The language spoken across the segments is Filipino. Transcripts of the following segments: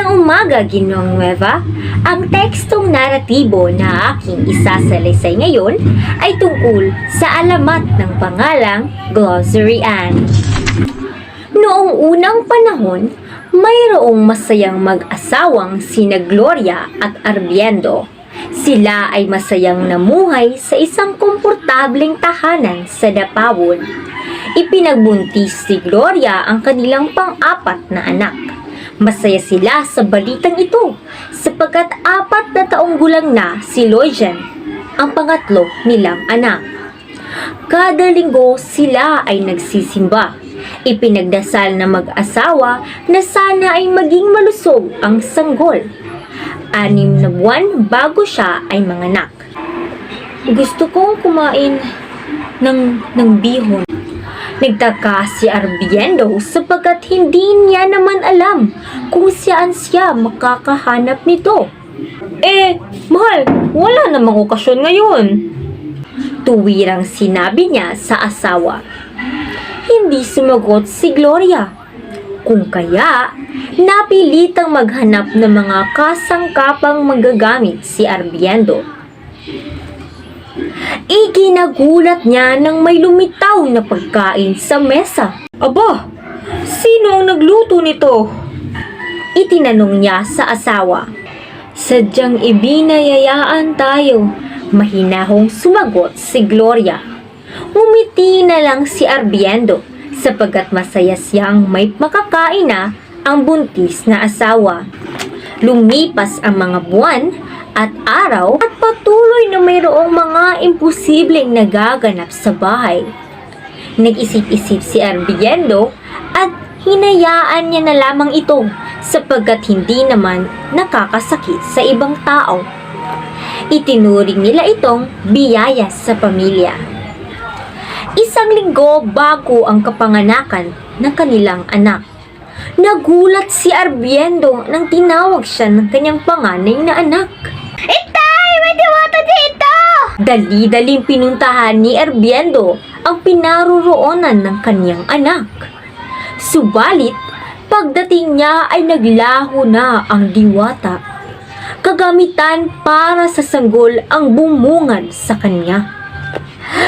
Magandang umaga, Ginoong Nueva. Ang tekstong naratibo na aking isasalaysay ngayon ay tungkol sa alamat ng pangalang Glossary Ann. Noong unang panahon, mayroong masayang mag-asawang sina Gloria at Arbiendo. Sila ay masayang namuhay sa isang komportableng tahanan sa Dapawon. Ipinagbuntis si Gloria ang kanilang pang-apat na anak. Masaya sila sa balitang ito sapagkat 4 na taong gulang na si Loijan, ang pangatlo nilang anak. Kada linggo sila ay nagsisimba. Ipinagdasal na mag-asawa na sana ay maging malusog ang sanggol. 6 na buwan bago siya ay manganak. Gusto kong kumain ng bihon. Nagtaka si Arbiendo sapagkat hindi niya naman alam kung saan siya makakahanap nito. Mahal, wala namang okasyon ngayon. Tuwirang sinabi niya sa asawa. Hindi sumagot si Gloria. Kung kaya, napilitang maghanap ng mga kasangkapang magagamit si Arbiendo. Ikinagulat niya nang may lumitaw na pagkain sa mesa. Aba, sino ang nagluto nito? Itinanong niya sa asawa. Sadyang ibinayayaan tayo, mahinahong sumagot si Gloria. Ngumiti na lang si Arbiendo sapagkat masaya siyang may makakain na ang buntis na asawa. Lumipas ang mga buwan at araw at patuloy na mayroong mga imposibleng nagaganap sa bahay. Nag-isip-isip si Arbiendo at hinayaan niya na lamang ito sapagkat hindi naman nakakasakit sa ibang tao. Itinuring nila itong biyaya sa pamilya. 1 linggo bago ang kapanganakan ng kanilang anak. Nagulat si Arbiendo nang tinawag siya ng kanyang panganay na anak. Itay! May diwata dito! Dali-daling pinuntahan ni Arbiendo ang pinaroroonan ng kanyang anak. Subalit, pagdating niya ay naglaho na ang diwata. Kagamitan para sa sanggol ang bumungad sa kanya.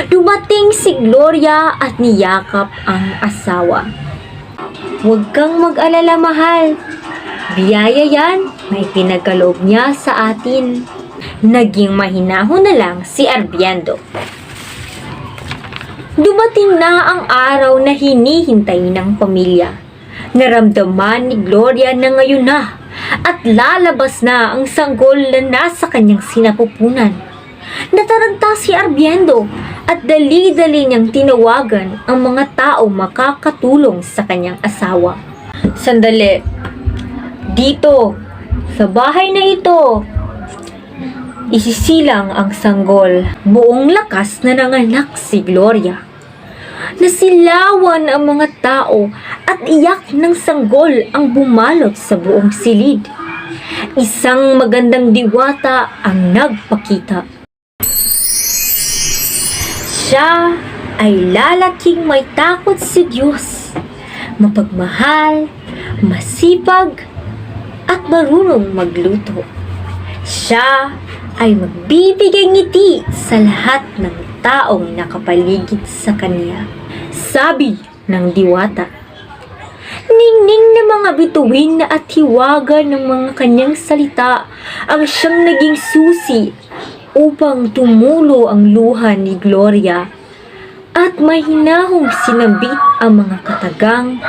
Dumating si Gloria at niyakap ang asawa. Huwag kang mag-alala, mahal. Biyaya yan, may pinagkaloob niya sa atin. Naging mahinahon na lang si Arbiendo. Dumating na ang araw na hinihintay ng pamilya. Naramdaman ni Gloria na ngayon na at lalabas na ang sanggol na nasa kanyang sinapupunan. Nataranta si Arbiendo at dali-dali niyang tinawagan ang mga tao makakatulong sa kanyang asawa. Sandali. Dito, sa bahay na ito. Isisilang ang sanggol. Buong lakas na nanganak si Gloria. Nasilawan ang mga tao at iyak ng sanggol ang bumalot sa buong silid. Isang magandang diwata ang nagpakita. Siya ay lalaking may takot sa Diyos, mapagmahal, masipag, at marunong magluto. Siya ay magbibigay ngiti sa lahat ng taong nakapaligid sa kanya. Sabi ng diwata. Ningning na mga bituin at hiwaga ng mga kanyang salita ang siyang naging susi upang tumulo ang luha ni Gloria at mahinahong sinambit ang mga katagang.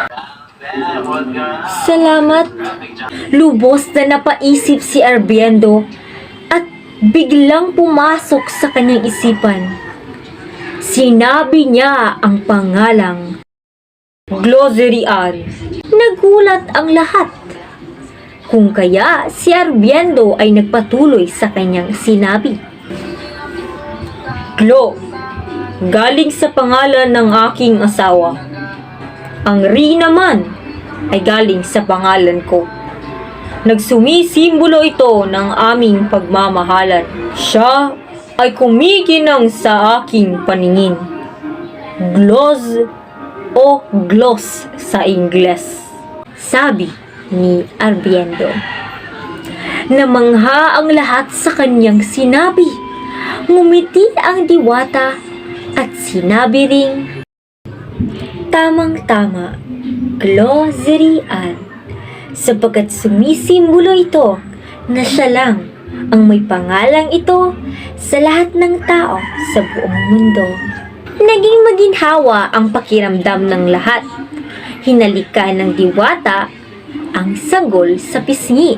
Salamat. Lubos na napaisip si Arbiendo at biglang pumasok sa kanyang isipan. Sinabi niya ang pangalang Glossary Ann. Nagulat ang lahat. Kung kaya si Arbiendo ay nagpatuloy sa kanyang sinabi. Glo, galing sa pangalan ng aking asawa. Ang Ri naman ay galing sa pangalan ko. Nagsumisimbolo ito ng aming pagmamahalan. Siya ay kumikinang sa aking paningin. Gloss o gloss sa Ingles. Sabi ni Arbiendo. Namangha ang lahat sa kanyang sinabi. Ngumiti ang diwata at sinabi ring, "Tamang-tama, Glozery Ann, sapagkat sumisimbolo ito na siya lang ang may pangalang ito sa lahat ng tao sa buong mundo." Naging maginhawa ang pakiramdam ng lahat. Hinalikan ng diwata ang sanggol sa pisngi.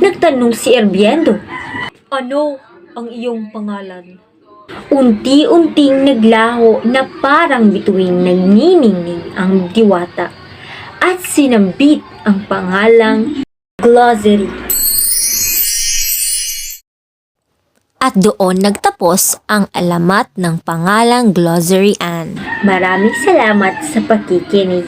Nagtanong si Arbiendo, "Ano ang iyong pangalan?" Unti-unting naglaho na parang bituing nagniningning ang diwata at sinambit ang pangalang Glozery. At doon nagtapos ang alamat ng pangalang Glozery Ann. Maraming salamat sa pakikinig.